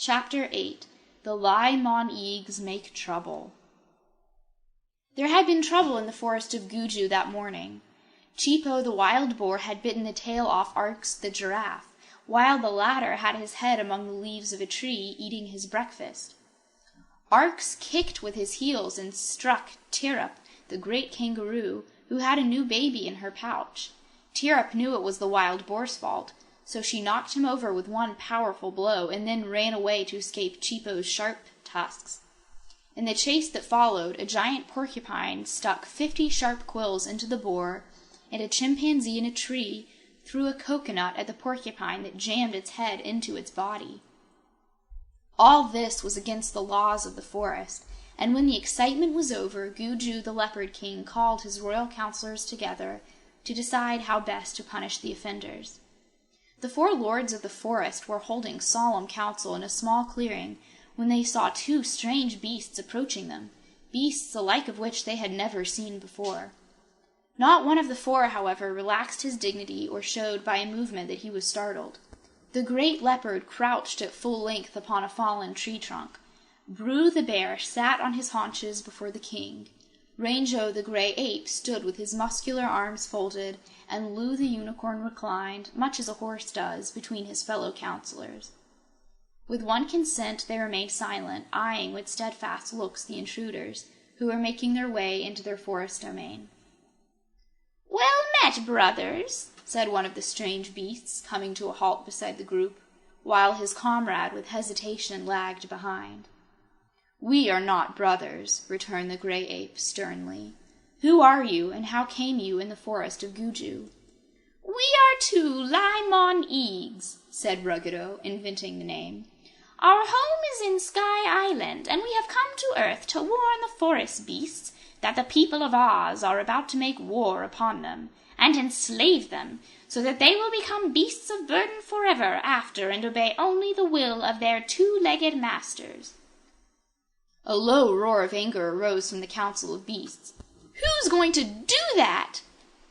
Chapter 8. The Li-Mon-Eags Make Trouble. There had been trouble in the forest of Guju that morning. Cheapo the wild boar had bitten the tail off Arx the giraffe, while the latter had his head among the leaves of a tree eating his breakfast. Arx kicked with his heels and struck Tirap, the great kangaroo, who had a new baby in her pouch. Tirap knew it was the wild boar's fault, so she knocked him over with one powerful blow and then ran away to escape Cheapo's sharp tusks. In the chase that followed, a giant porcupine stuck 50 sharp quills into the boar, and a chimpanzee in a tree threw a coconut at the porcupine that jammed its head into its body. All this was against the laws of the forest, and when the excitement was over, Guju the Leopard King called his royal counselors together to decide how best to punish the offenders. The 4 lords of the forest were holding solemn council in a small clearing when they saw 2 strange beasts approaching them, beasts the like of which they had never seen before. Not one of the 4, however, relaxed his dignity or showed by a movement that he was startled. The great leopard crouched at full length upon a fallen tree trunk. Bru the bear sat on his haunches before the king. Rango the gray ape stood with his muscular arms folded, and Lu the unicorn reclined, much as a horse does, between his fellow counselors. With one consent they remained silent, eyeing with steadfast looks the intruders, who were making their way into their forest domain. "Well met, brothers," said one of the strange beasts, coming to a halt beside the group, while his comrade with hesitation lagged behind. "We are not brothers," returned the gray ape sternly. "Who are you, and how came you in the forest of Guju?" "We are 2 Li-Mon-Eags," said Ruggedo, inventing the name. "Our home is in Sky Island, and we have come to Earth to warn the forest beasts that the people of Oz are about to make war upon them, and enslave them, so that they will become beasts of burden forever after and obey only the will of their 2-legged masters." A low roar of anger arose from the council of beasts. "Who's going to do that?"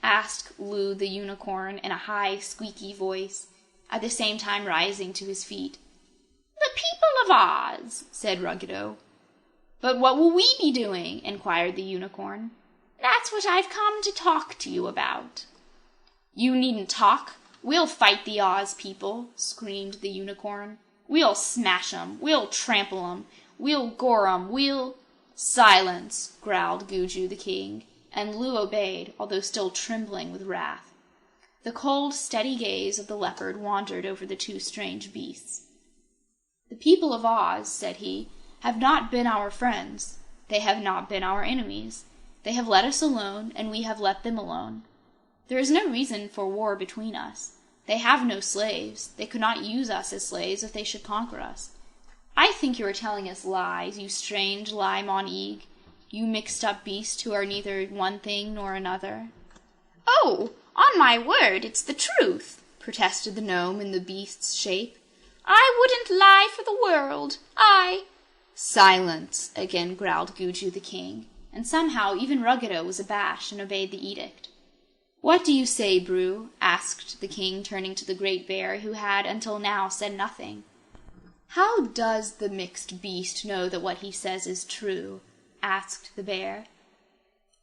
asked Lu the unicorn in a high, squeaky voice, at the same time rising to his feet. "The people of Oz," said Ruggedo. "But what will we be doing?" inquired the unicorn. "That's what I've come to talk to you about." "You needn't talk. We'll fight the Oz people," screamed the unicorn. "We'll smash 'em. We'll trample 'em. We'll gore 'em. We'll—" "Silence," growled Guju the king, and Lu obeyed, although still trembling with wrath. The cold, steady gaze of the leopard wandered over the 2 strange beasts. "The people of Oz," said he, "have not been our friends. They have not been our enemies. They have let us alone, and we have let them alone. There is no reason for war between us. They have no slaves. They could not use us as slaves if they should conquer us. I think you are telling us lies, you strange Li-Mon-Eag, you mixed-up beast who are neither one thing nor another." "Oh, on my word, it's the truth," protested the gnome in the beast's shape. "I wouldn't lie for the world. "Silence," again growled Guju the king, and somehow even Ruggedo was abashed and obeyed the edict. "What do you say, Bru?" asked the king, turning to the great bear, who had until now said nothing. "How does the mixed beast know that what he says is true?" asked the bear.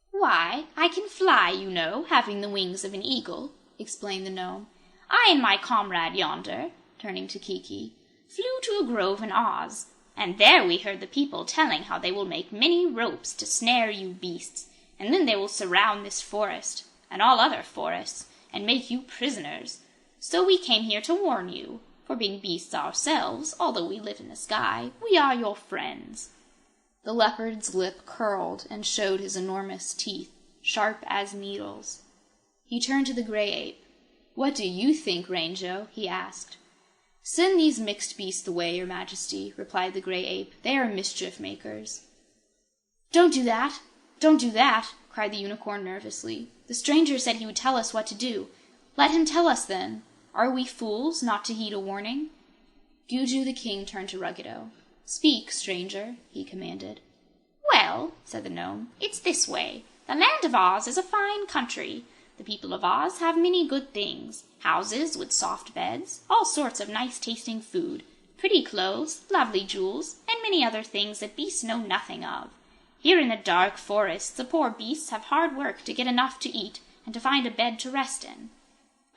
"Why, I can fly, you know, having the wings of an eagle," explained the gnome. "I and my comrade yonder," turning to Kiki, "flew to a grove in Oz, and there we heard the people telling how they will make many ropes to snare you beasts, and then they will surround this forest, and all other forests, and make you prisoners. So we came here to warn you. For being beasts ourselves, although we live in the sky, we are your friends." The leopard's lip curled and showed his enormous teeth, sharp as needles. He turned to the gray ape. "What do you think, Rango?" he asked. "Send these mixed beasts away, your majesty," replied the gray ape. "They are mischief makers." "Don't do that! Don't do that!" cried the unicorn nervously. "The stranger said he would tell us what to do. Let him tell us, then. Are we fools not to heed a warning?" Guju the king turned to Ruggedo. "Speak, stranger," he commanded. "Well," said the gnome, "it's this way. The land of Oz is a fine country. The people of Oz have many good things. Houses with soft beds, all sorts of nice-tasting food, pretty clothes, lovely jewels, and many other things that beasts know nothing of. Here in the dark forests the poor beasts have hard work to get enough to eat and to find a bed to rest in.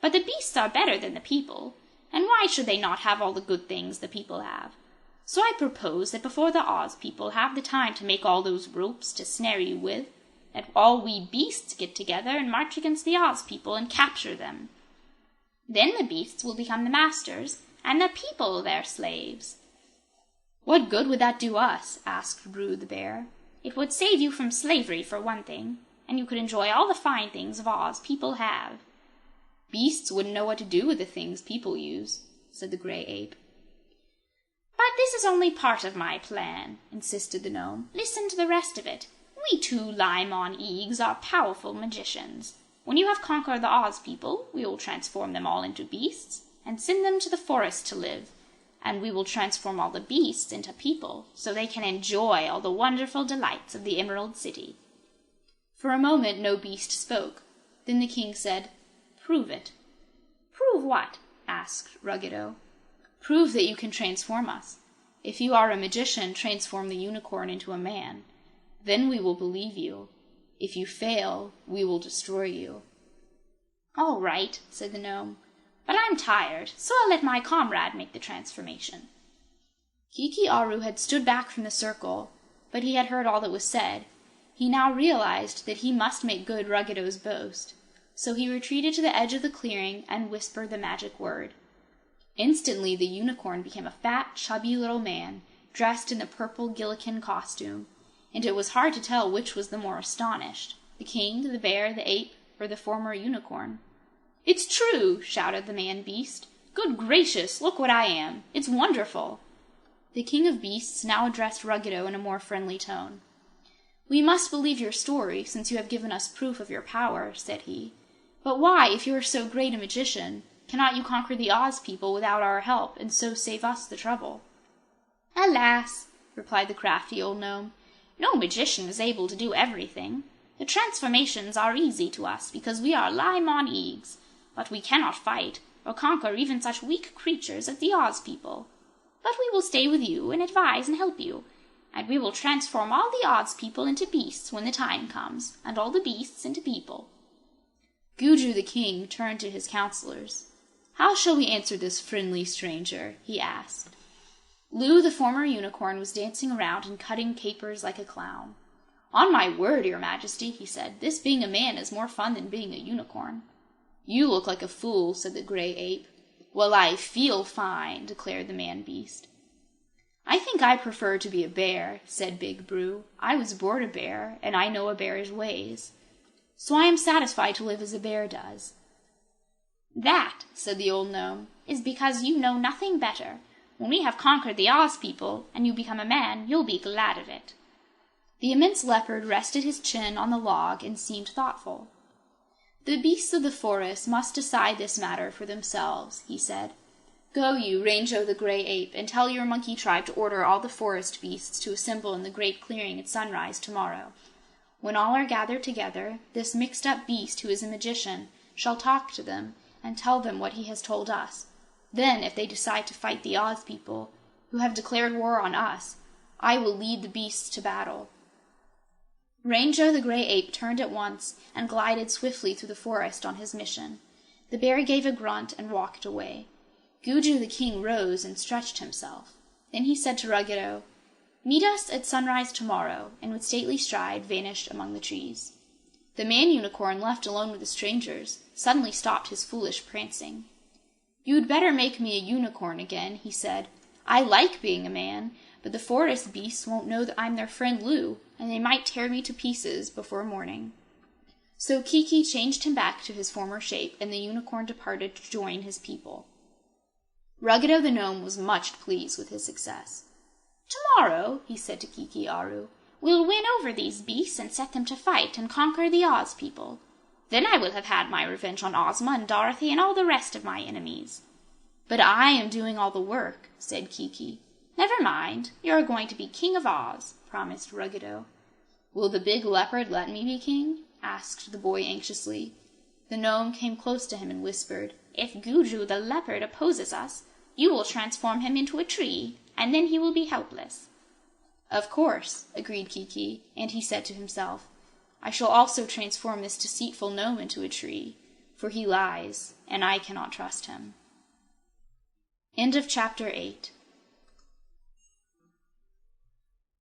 But the beasts are better than the people, and why should they not have all the good things the people have? So I propose that before the Oz people have the time to make all those ropes to snare you with, that all we beasts get together and march against the Oz people and capture them. Then the beasts will become the masters, and the people their slaves." "What good would that do us?" asked Bru the bear. "It would save you from slavery, for one thing, and you could enjoy all the fine things of Oz people have." "Beasts wouldn't know what to do with the things people use," said the gray ape. "But this is only part of my plan," insisted the gnome. "Listen to the rest of it. We two Li-Mon-Eags are powerful magicians. When you have conquered the Oz people, we will transform them all into beasts and send them to the forest to live, and we will transform all the beasts into people so they can enjoy all the wonderful delights of the Emerald City." For a moment no beast spoke. Then the king said, "Prove it." "Prove what?" asked Ruggedo. "Prove that you can transform us. If you are a magician, transform the unicorn into a man. Then we will believe you. If you fail, we will destroy you." "All right," said the gnome, "but I'm tired, so I'll let my comrade make the transformation." Kiki-Aru had stood back from the circle, but he had heard all that was said. He now realized that he must make good Ruggedo's boast, so he retreated to the edge of the clearing and whispered the magic word. Instantly the unicorn became a fat, chubby little man, dressed in the purple Gillikin costume, and it was hard to tell which was the more astonished, the king, the bear, the ape, or the former unicorn. "It's true!" shouted the man-beast. "Good gracious, look what I am! It's wonderful!" The king of beasts now addressed Ruggedo in a more friendly tone. "We must believe your story, since you have given us proof of your power," said he. "But why, if you are so great a magician, cannot you conquer the Oz people without our help, and so save us the trouble?" "Alas," replied the crafty old gnome, "no magician is able to do everything. The transformations are easy to us because we are Li-Mon-Eags, but we cannot fight or conquer even such weak creatures as the Oz people. But we will stay with you and advise and help you, and we will transform all the Oz people into beasts when the time comes, and all the beasts into people." Gugu the king turned to his counselors. "How shall we answer this friendly stranger?" he asked. Lou, the former unicorn, was dancing around and cutting capers like a clown. "On my word, Your Majesty," he said, "this being a man is more fun than being a unicorn." "You look like a fool," said the gray ape. "Well, I feel fine," declared the man-beast. "I think I prefer to be a bear," said Big Bru. "I was born a bear, and I know a bear's ways. So I am satisfied to live as a bear does." "That," said the old gnome, "is because you know nothing better. When we have conquered the Oz people, and you become a man, you'll be glad of it." The immense leopard rested his chin on the log and seemed thoughtful. "The beasts of the forest must decide this matter for themselves," he said. "Go you, Rango the gray ape, and tell your monkey tribe to order all the forest beasts to assemble in the great clearing at sunrise tomorrow. When all are gathered together, this mixed-up beast, who is a magician, shall talk to them and tell them what he has told us. Then, if they decide to fight the Oz people, who have declared war on us, I will lead the beasts to battle." Rango the gray ape turned at once and glided swiftly through the forest on his mission. The bear gave a grunt and walked away. Gugu the king rose and stretched himself. Then he said to Ruggedo, "Meet us at sunrise tomorrow," and with stately stride vanished among the trees. The man-unicorn, left alone with the strangers, suddenly stopped his foolish prancing. "You'd better make me a unicorn again," he said. "I like being a man, but the forest beasts won't know that I'm their friend Lou, and they might tear me to pieces before morning." So Kiki changed him back to his former shape, and the unicorn departed to join his people. Ruggedo the gnome was much pleased with his success. "Tomorrow," he said to Kiki-Aru, "we'll win over these beasts and set them to fight and conquer the Oz people. Then I will have had my revenge on Ozma and Dorothy and all the rest of my enemies." "But I am doing all the work," said Kiki. "Never mind, you're going to be King of Oz," promised Ruggedo. "Will the big leopard let me be king?" asked the boy anxiously. The gnome came close to him and whispered, "If Gugu the leopard opposes us, You will transform him into a tree, and then he will be helpless." "Of course," agreed Kiki, and he said to himself, "I shall also transform this deceitful gnome into a tree, for he lies, and I cannot trust him." End of Chapter 8.